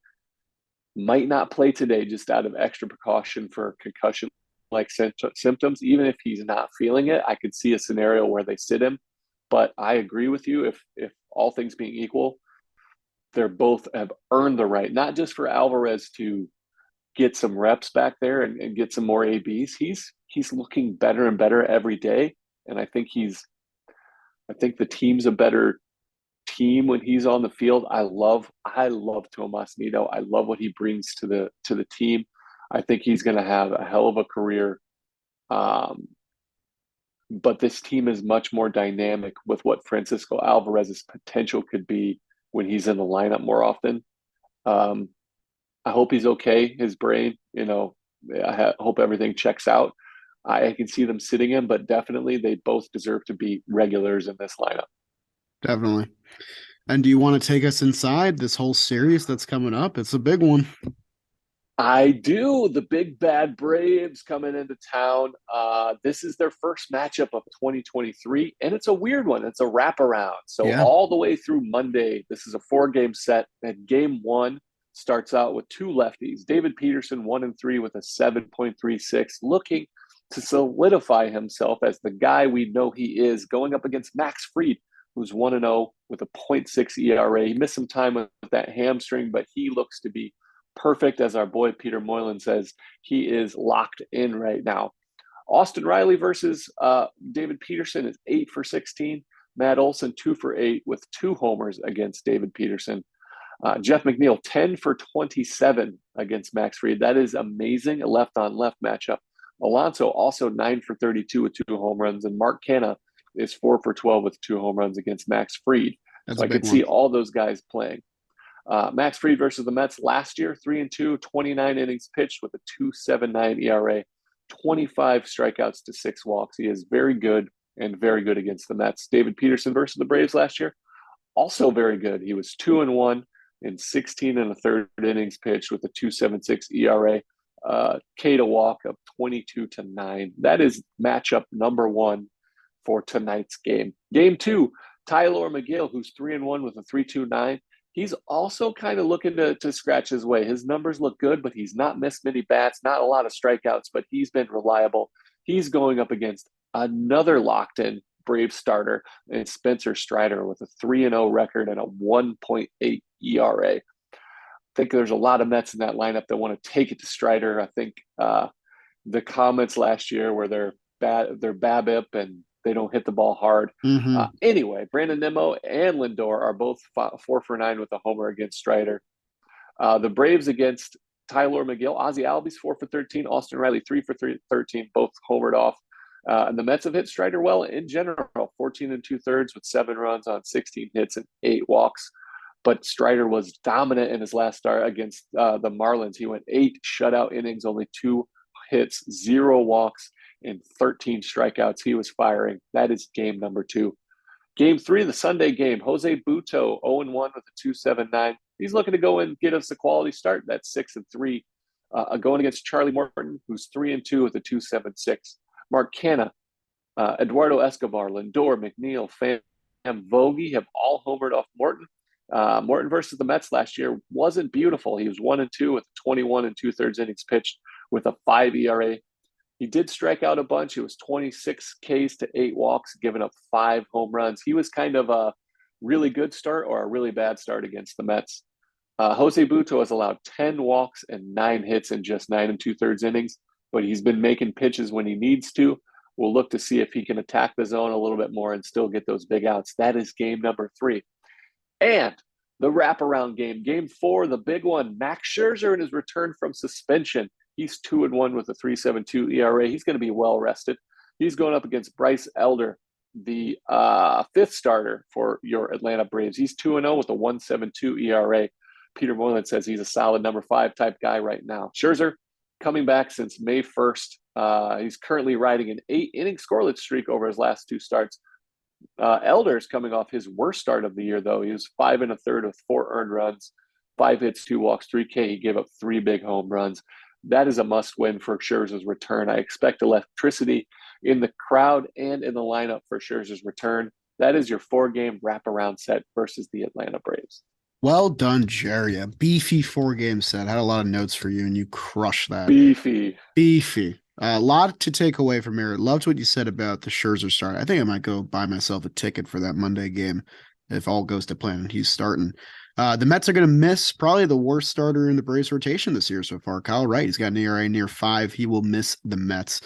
Speaker 3: might not play today just out of extra precaution for concussion like symptoms. Even if he's not feeling it, I could see a scenario where they sit him. But I agree with you. If all things being equal, they're both have earned the right, not just for Alvarez to get some reps back there and get some more ABs. He's looking better and better every day. And I think the team's a better team when he's on the field. I love Tomas Nido. I love what he brings to the team. I think he's going to have a hell of a career. Um, but this team is much more dynamic with what Francisco Alvarez's potential could be when he's in the lineup more often. Um, I hope he's okay. His brain, hope everything checks out. I can see them sitting him, but definitely they both deserve to be regulars in this lineup.
Speaker 2: Definitely. And do you want to take us inside this whole series that's coming up? It's a big one.
Speaker 3: I do. The big bad Braves coming into town. This is their first matchup of 2023, and it's a weird one. It's a wraparound. So
Speaker 2: Yeah.
Speaker 3: all the way through Monday, this is a 4 game set. And game one starts out with two lefties. David Peterson, 1-3 with a 7.36, looking to solidify himself as the guy we know he is, going up against Max Fried, who's 1-0 with a .6 ERA. He missed some time with that hamstring, but he looks to be perfect. As our boy Peter Moylan says, he is locked in right now. Austin Riley versus David Peterson is 8 for 16. Matt Olson 2 for 8 with 2 homers against David Peterson. Jeff McNeil 10 for 27 against Max Fried. That is amazing. A left on left matchup. Alonso also 9 for 32 with 2 home runs, and Mark Canha is 4 for 12 with 2 home runs against Max Fried.
Speaker 2: That's
Speaker 3: So
Speaker 2: a
Speaker 3: I
Speaker 2: big
Speaker 3: could see
Speaker 2: one.
Speaker 3: all those guys playing. Max Fried versus the Mets last year, 3-2, 29 innings pitched with a 2.79 ERA, 25 strikeouts to 6 walks. He is very good and very good against the Mets. David Peterson versus the Braves last year, also very good. He was 2-1 in 16 and a third innings pitched with a 2.76 ERA, K to walk of 22-9. That is matchup number one for tonight's game. Game two, Tyler McGill, who's 3-1 with a 3.29. He's also kind of looking to scratch his way. His numbers look good, but he's not missed many bats, not a lot of strikeouts, but he's been reliable. He's going up against another locked in Brave starter, and Spencer Strider with a 3-0 record and a 1.8 ERA. I think there's a lot of Mets in that lineup that want to take it to Strider. I think the comments last year where they're BABIP and they don't hit the ball hard.
Speaker 2: Hmm.
Speaker 3: Anyway, Brandon Nimmo and Lindor are both 4 for 9 with a homer against Strider. The Braves against Tyler McGill, Ozzie Albies 4 for 13, Austin Riley 3 for 13, both homered off. And the Mets have hit Strider well in general, 14 2/3 with 7 runs on 16 hits and 8 walks. but Strider was dominant in his last start against the Marlins. He went 8 shutout innings, only 2 hits, 0 walks, and 13 strikeouts. He was firing. That is game number 2. Game 3, the Sunday game, Jose Buto, 0-1 with a 2.79. He's looking to go and get us a quality start. That's 6-3. Going against Charlie Morton, who's 3-2 with a 2.76. Mark Canha, Eduardo Escobar, Lindor, McNeil, Pham, Vogie have all homered off Morton. Morton versus the Mets last year wasn't beautiful. He was 1-2 with 21 and 2/3 innings pitched with a 5 ERA. He did strike out a bunch. It was 26 Ks to 8 walks, giving up 5 home runs. He was kind of a really good start or a really bad start against the Mets. Jose Buto has allowed 10 walks and 9 hits in just 9 and 2/3 innings, but he's been making pitches when he needs to. We'll look to see if he can attack the zone a little bit more and still get those big outs. That is game number 3. And the wraparound game, game 4, the big one, Max Scherzer in his return from suspension. He's 2-1 with a 3.72 ERA. He's going to be well rested. He's going up against Bryce Elder, the 5th starter for your Atlanta Braves. He's 2-0 with a 1.72 ERA. Peter Moylan says he's a solid number 5 type guy right now. Scherzer coming back since May 1st. He's currently riding an 8-inning scoreless streak over his last 2 starts. Elder's coming off his worst start of the year, though. He was 5 1/3 with 4 earned runs, 5 hits, 2 walks, 3 K. He gave up 3 big home runs. That is a must-win for Scherzer's return. I expect electricity in the crowd and in the lineup for Scherzer's return. That is your 4-game wraparound set versus the Atlanta Braves.
Speaker 2: Well done, Jerry. A beefy 4-game set. Had a lot of notes for you, and you crushed that. Beefy. A lot to take away from here. Loved what you said about the Scherzer start. I think I might go buy myself a ticket for that Monday game if all goes to plan and he's starting. The Mets are going to miss probably the worst starter in the Braves rotation this year so far. Kyle Wright, he's got an ERA near 5. He will miss the Mets.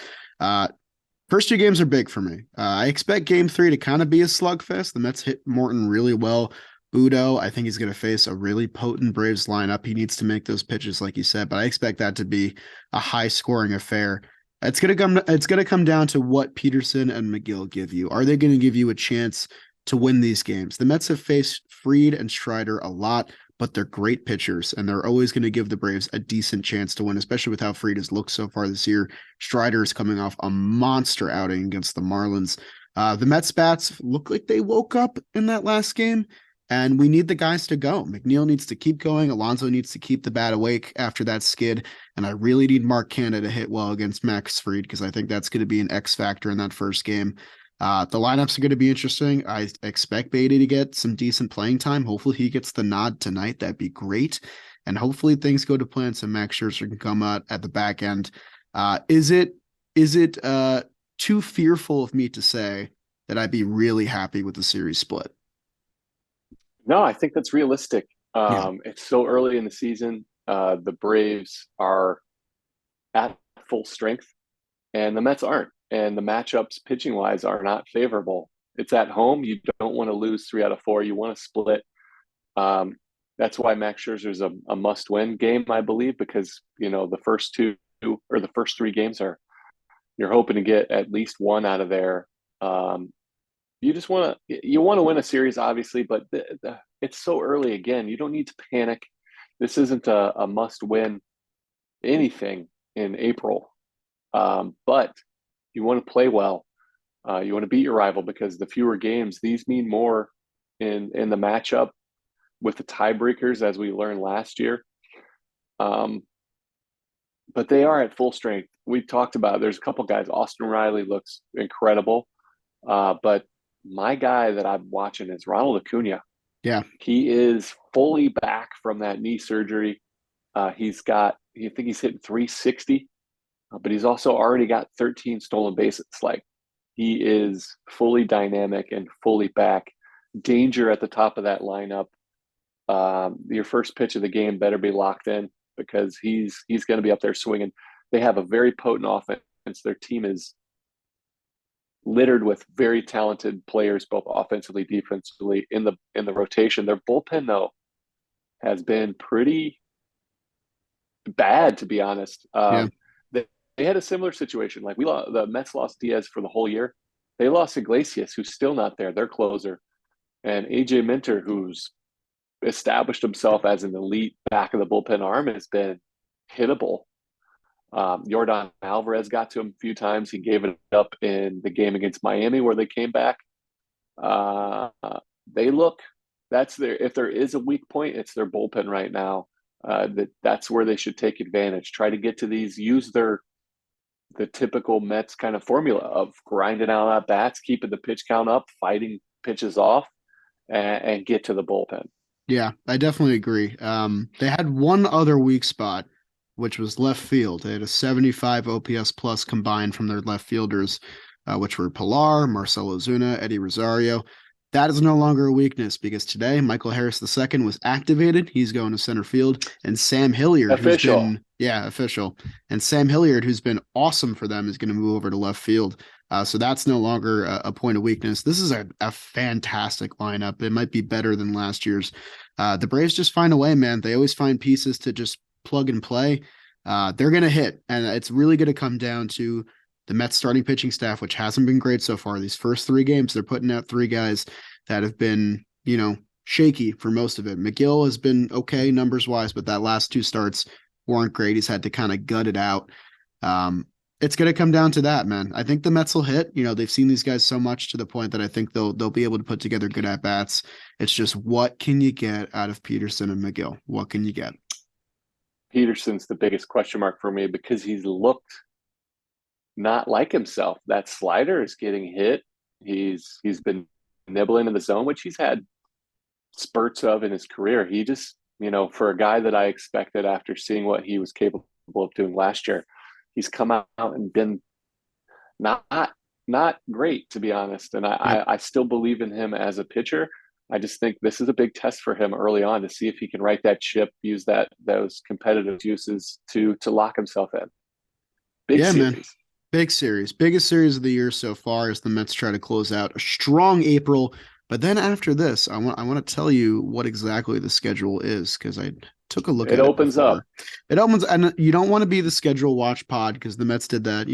Speaker 2: First 2 games are big for me. I expect game 3 to kind of be a slugfest. The Mets hit Morton really well. Budo, I think he's going to face a really potent Braves lineup. He needs to make those pitches, like you said, but I expect that to be a high-scoring affair. It's going to come down to what Peterson and McGill give you. Are they going to give you a chance to win these games? The Mets have faced Fried and Strider a lot, but they're great pitchers, and they're always going to give the Braves a decent chance to win, especially with how Fried has looked so far this year. Strider is coming off a monster outing against the Marlins. The Mets bats look like they woke up in that last game, and we need the guys to go. McNeil needs to keep going. Alonso needs to keep the bat awake after that skid. And I really need Mark Canha to hit well against Max Fried because I think that's going to be an X factor in that first game. The lineups are going to be interesting. I expect Beatty to get some decent playing time. Hopefully he gets the nod tonight. That'd be great. And hopefully things go to plan so Max Scherzer can come out at the back end. Is it too fearful of me to say that I'd be really happy with the series split?
Speaker 3: No, I think that's realistic. It's so early in the season. The Braves are at full strength, and the Mets aren't. And the matchups pitching-wise are not favorable. It's at home. You don't want to lose 3 out of 4. You want to split. That's why Max Scherzer's a must-win game, I believe, because the first 2 or the first 3 games you're hoping to get at least 1 out of there. You want to win a series, obviously, but it's so early. Again, you don't need to panic. This isn't a must-win anything in April, but you want to play well. You want to beat your rival because the fewer games, these mean more in the matchup with the tiebreakers, as we learned last year. But they are at full strength. We talked about there's a couple guys. Austin Riley looks incredible, but my guy that I'm watching is Ronald Acuna.
Speaker 2: Yeah.
Speaker 3: He is fully back from that knee surgery. I think he's hitting 360, but he's also already got 13 stolen bases. Like, he is fully dynamic and fully back. Danger at the top of that lineup. Your first pitch of the game better be locked in because he's going to be up there swinging. They have a very potent offense. Their team is littered with very talented players, both offensively, defensively, in the rotation. Their bullpen, though, has been pretty bad, to be honest. They had a similar situation. Like, the Mets lost Diaz for the whole year. They lost Iglesias, who's still not there, their closer, and AJ Minter, who's established himself as an elite back of the bullpen arm, has been hittable. Yordan Alvarez got to him a few times. He gave it up in the game against Miami where they came back. They look, if there is a weak point, it's their bullpen right now. That's where they should take advantage. Try to get to these, use the typical Mets kind of formula of grinding out at bats, keeping the pitch count up, fighting pitches off, and get to the bullpen.
Speaker 2: Yeah, I definitely agree. They had one other weak spot, which was left field. They had a 75 OPS plus combined from their left fielders, which were Pilar, Marcelo Zuna, Eddie Rosario. That is no longer a weakness because today Michael Harris II was activated. He's going to center field, and Sam Hilliard,
Speaker 3: official.
Speaker 2: Official. And Sam Hilliard, who's been awesome for them, is going to move over to left field. So that's no longer a point of weakness. This is a fantastic lineup. It might be better than last year's. The Braves just find a way, man. They always find pieces to just plug and play. They're going to hit, and it's really going to come down to the Mets starting pitching staff, which hasn't been great so far. These first 3 games, they're putting out 3 guys that have been, shaky for most of it. McGill has been okay numbers wise, but that last 2 starts weren't great. He's had to kind of gut it out. It's going to come down to that, man. I think the Mets will hit. They've seen these guys so much to the point that I think they'll be able to put together good at bats. It's just, what can you get out of Peterson and McGill? What can you get?
Speaker 3: Peterson's the biggest question mark for me because he's looked not like himself. That slider is getting hit. He's been nibbling in the zone, which he's had spurts of in his career. He just, for a guy that I expected after seeing what he was capable of doing last year, he's come out and been not great, to be honest. And I still believe in him as a pitcher. I just think this is a big test for him early on to see if he can right that ship, use those competitive juices to lock himself in. Big series. Man.
Speaker 2: Big series. Biggest series of the year so far as the Mets try to close out a strong April. But then after this, I want to tell you what exactly the schedule is, because I took a look at it.
Speaker 3: It opens up.
Speaker 2: It opens, and you don't want to be the schedule watch pod because the Mets did that,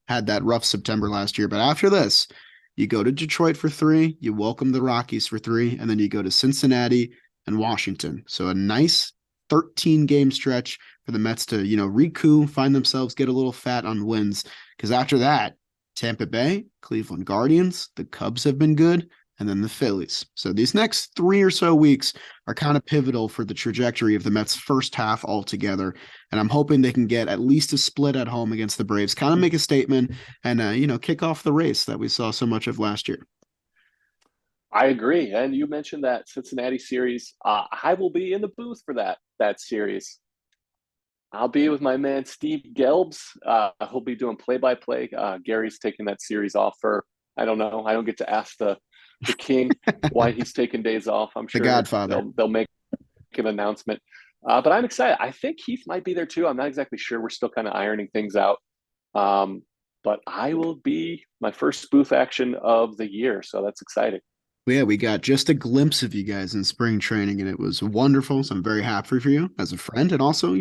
Speaker 2: had that rough September last year. But after this, you go to Detroit for 3, you welcome the Rockies for 3, and then you go to Cincinnati and Washington. So a nice 13-game stretch for the Mets to, recoup, find themselves, get a little fat on wins. Because after that, Tampa Bay, Cleveland Guardians, the Cubs have been good, and then the Phillies. So these next 3 or so weeks are kind of pivotal for the trajectory of the Mets' first half altogether. And I'm hoping they can get at least a split at home against the Braves, kind of make a statement and, kick off the race that we saw so much of last year.
Speaker 3: I agree. And you mentioned that Cincinnati series. I will be in the booth for that series. I'll be with my man, Steve Gelbs. He'll be doing play-by-play. Gary's taking that series off for, I don't know. I don't get to ask the king why he's taking days off. I'm sure
Speaker 2: the Godfather.
Speaker 3: They'll make an announcement. But I'm excited. I think Heath might be there too. I'm not exactly sure. We're still kind of ironing things out. But I will be my first booth action of the year. So that's exciting.
Speaker 2: Yeah, we got just a glimpse of you guys in spring training, and it was wonderful. So I'm very happy for you as a friend, and also,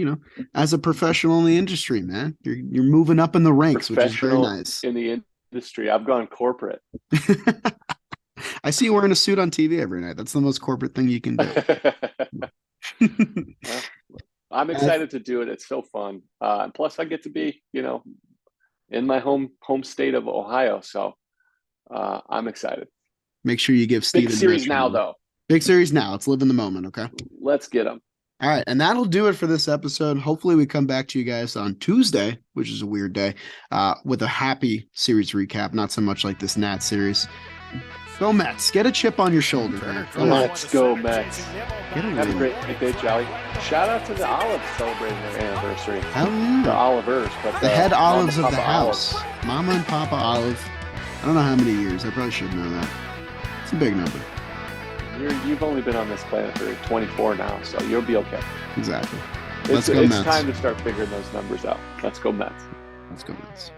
Speaker 2: as a professional in the industry, man. You're moving up in the ranks, which is very nice.
Speaker 3: In the industry, I've gone corporate.
Speaker 2: I see you wearing a suit on TV every night. That's the most corporate thing you can do.
Speaker 3: Well, I'm excited to do it. It's so fun. And plus, I get to be, in my home state of Ohio. So I'm excited.
Speaker 2: Make sure you give Steve
Speaker 3: big series now, though.
Speaker 2: Big series now. Let's live in the moment, okay?
Speaker 3: Let's get them.
Speaker 2: All right, and that'll do it for this episode. Hopefully we come back to you guys on Tuesday, which is a weird day, with a happy series recap, not so much like this Nat series. Go Mets. Get a chip on your shoulder.
Speaker 3: Let's go Mets. Have a great day, Jolly. Shout out to the Olives celebrating their anniversary.
Speaker 2: Hell yeah.
Speaker 3: The Olivers. But
Speaker 2: the head Olives of the house. Mama and Papa Olive. I don't know how many years. I probably should know that. It's a big number.
Speaker 3: You've only been on this planet for 24 now, so you'll be okay.
Speaker 2: Exactly.
Speaker 3: Let's go Mets. It's time to start figuring those numbers out. Let's go Mets.
Speaker 2: Let's go Mets.